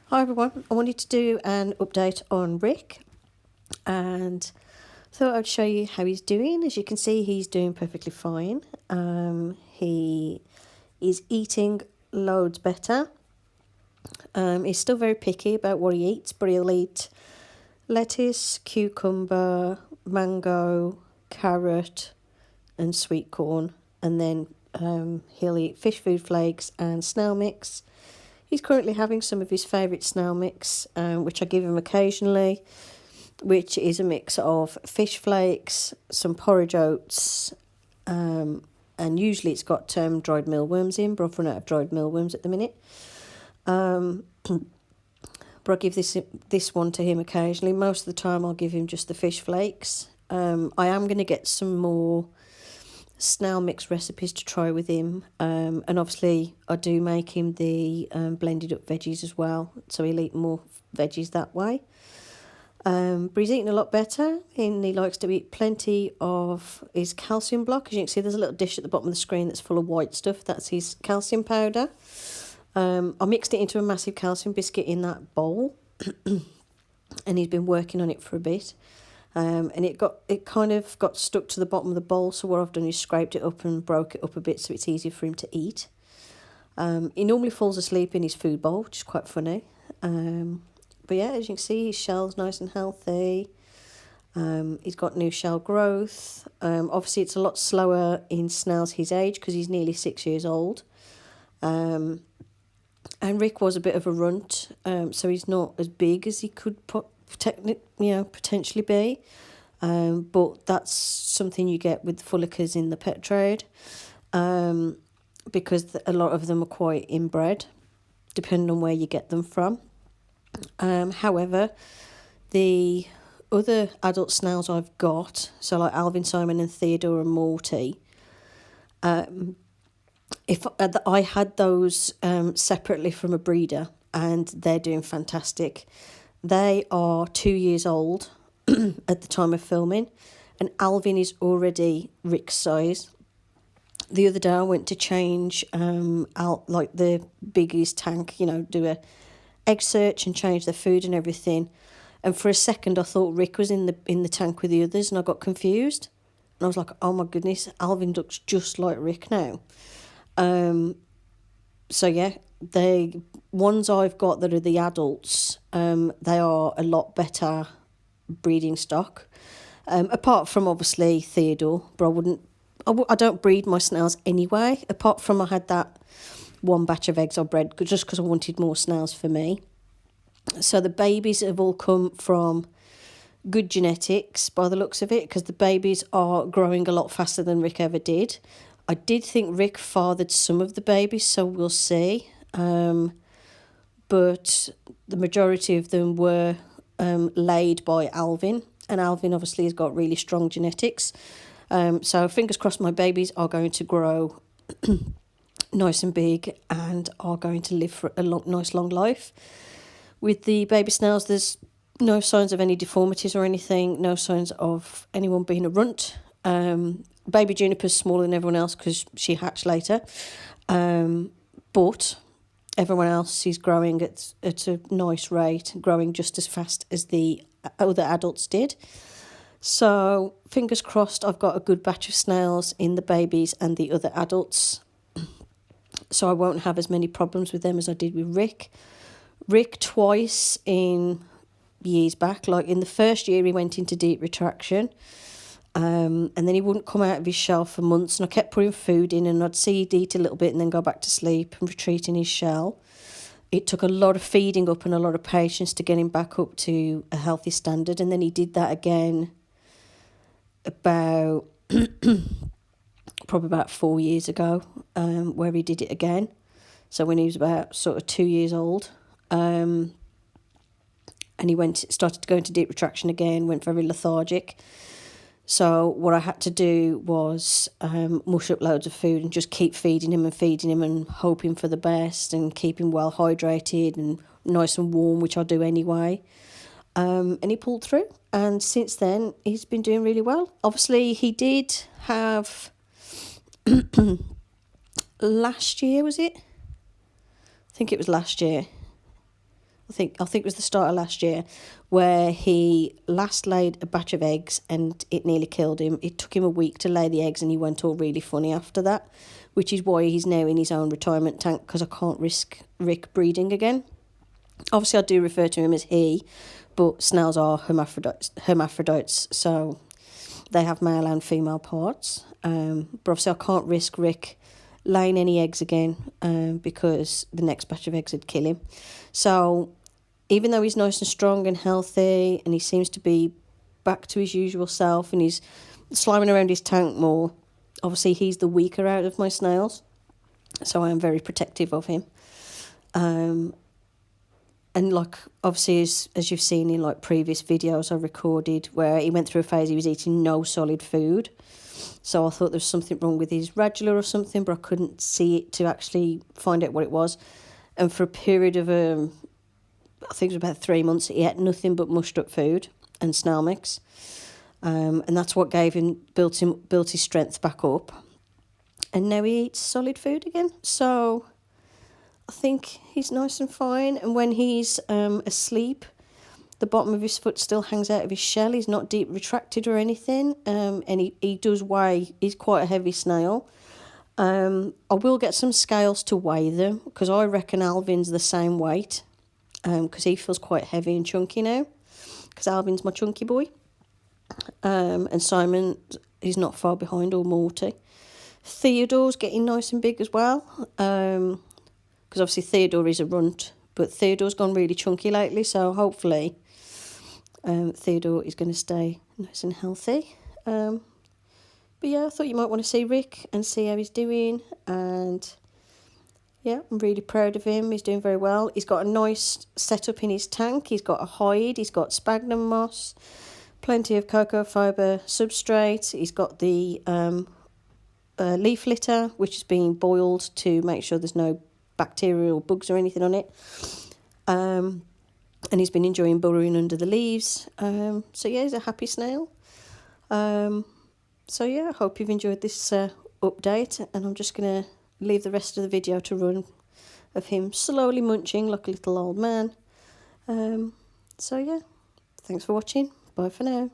Hi everyone, I wanted to do an update on Rick and thought I'd show you how he's doing. As you can see, he's doing perfectly fine. He is eating loads better. He's still very picky about what he eats, but he'll eat lettuce, cucumber, mango, carrot and sweet corn, and then he'll eat fish food flakes and snail mix. He's currently having some of his favourite snail mix, which I give him occasionally, which is a mix of fish flakes, some porridge oats, and usually it's got dried mealworms in, but I've run out of dried mealworms at the minute. But I give this one to him occasionally. Most of the time I'll give him just the fish flakes. I am going to get some more snail mix recipes to try with him, and obviously I do make him the blended up veggies as well, so he'll eat more veggies that way. But he's eating a lot better, and he likes to eat plenty of his calcium block. As you can see, there's a little dish at the bottom of the screen that's full of white stuff. That's his calcium powder. I mixed it into a massive calcium biscuit in that bowl and he's been working on it for a bit. And it kind of got stuck to the bottom of the bowl, so what I've done is scraped it up and broke it up a bit so it's easier for him to eat. He normally falls asleep in his food bowl, which is quite funny. But yeah, as you can see, his shell's nice and healthy. He's got new shell growth. Obviously, it's a lot slower in snails his age because he's nearly 6 years old. And Rick was a bit of a runt, so he's not as big as he could potentially be, but that's something you get with fullicars in the pet trade, because a lot of them are quite inbred, depending on where you get them from. However, the other adult snails I've got, so like Alvin, Simon and Theodore and Morty, if I had those separately from a breeder, and they're doing fantastic. They are 2 years old at the time of filming, and Alvin is already Rick's size. The other day I went to change out like the biggies tank, do a egg search and change their food and everything. And for a second I thought Rick was in the tank with the others, and I got confused. And I was like, oh my goodness, Alvin looks just like Rick now. So yeah, the ones I've got that are the adults, they are a lot better breeding stock. Apart from obviously Theodore, but I don't breed my snails anyway. Apart from I had that one batch of eggs I bred just because I wanted more snails for me. So the babies have all come from good genetics by the looks of it, because the babies are growing a lot faster than Rick ever did. I did think Rick fathered some of the babies, so we'll see. But the majority of them were laid by Alvin, and Alvin obviously has got really strong genetics. So fingers crossed my babies are going to grow nice and big and are going to live for a nice long life. With the baby snails, there's no signs of any deformities or anything, no signs of anyone being a runt. Baby Juniper's smaller than everyone else because she hatched later. But everyone else is growing at a nice rate, growing just as fast as the other adults did. So fingers crossed I've got a good batch of snails in the babies and the other adults, so I won't have as many problems with them as I did with Rick. Rick twice in years back, like in the first year he went into deep retraction, and then he wouldn't come out of his shell for months, and I kept putting food in, and I'd see he'd eat a little bit and then go back to sleep and retreat in his shell. It took a lot of feeding up and a lot of patience to get him back up to a healthy standard, and then he did that again about probably about 4 years ago, where he did it again. So when he was about sort of 2 years old, and he started to go into deep retraction again, went very lethargic. So what I had to do was mush up loads of food and just keep feeding him and hoping for the best and keep him well hydrated and nice and warm, which I do anyway. And he pulled through, and since then he's been doing really well. Obviously he did have last year, was it? I think it was last year. I think it was the start of last year, where he last laid a batch of eggs and it nearly killed him. It took him a week to lay the eggs and he went all really funny after that, which is why he's now in his own retirement tank, because I can't risk Rick breeding again. Obviously, I do refer to him as he, but snails are hermaphrodites, so they have male and female parts. But obviously, I can't risk Rick laying any eggs again, because the next batch of eggs would kill him. So even though he's nice and strong and healthy and he seems to be back to his usual self and he's sliming around his tank more, obviously he's the weaker out of my snails, so I am very protective of him. And like, obviously, as you've seen in like previous videos I recorded, where he went through a phase he was eating no solid food, so I thought there was something wrong with his radula or something, but I couldn't see it to actually find out what it was. And for a period of I think it was about 3 months, he ate nothing but mushed up food and snail mix. And that's what built his strength back up. And now he eats solid food again. So I think he's nice and fine. And when he's asleep, the bottom of his foot still hangs out of his shell. He's not deep retracted or anything. And he does weigh, he's quite a heavy snail. I will get some scales to weigh them, because I reckon Alvin's the same weight. Because he feels quite heavy and chunky now, because Alvin's my chunky boy. And Simon is not far behind, or Morty. Theodore's getting nice and big as well, because obviously Theodore is a runt, but Theodore's gone really chunky lately, so hopefully Theodore is going to stay nice and healthy. But yeah, I thought you might want to see Rick and see how he's doing, and yeah, I'm really proud of him. He's doing very well. He's got a nice setup in his tank. He's got a hide. He's got sphagnum moss, plenty of cocoa fibre substrate. He's got the leaf litter, which is being boiled to make sure there's no bacteria or bugs or anything on it. And he's been enjoying burrowing under the leaves. So yeah, he's a happy snail. So yeah, I hope you've enjoyed this update, and I'm just going to leave the rest of the video to run of him slowly munching like a little old man. So yeah, thanks for watching. Bye for now.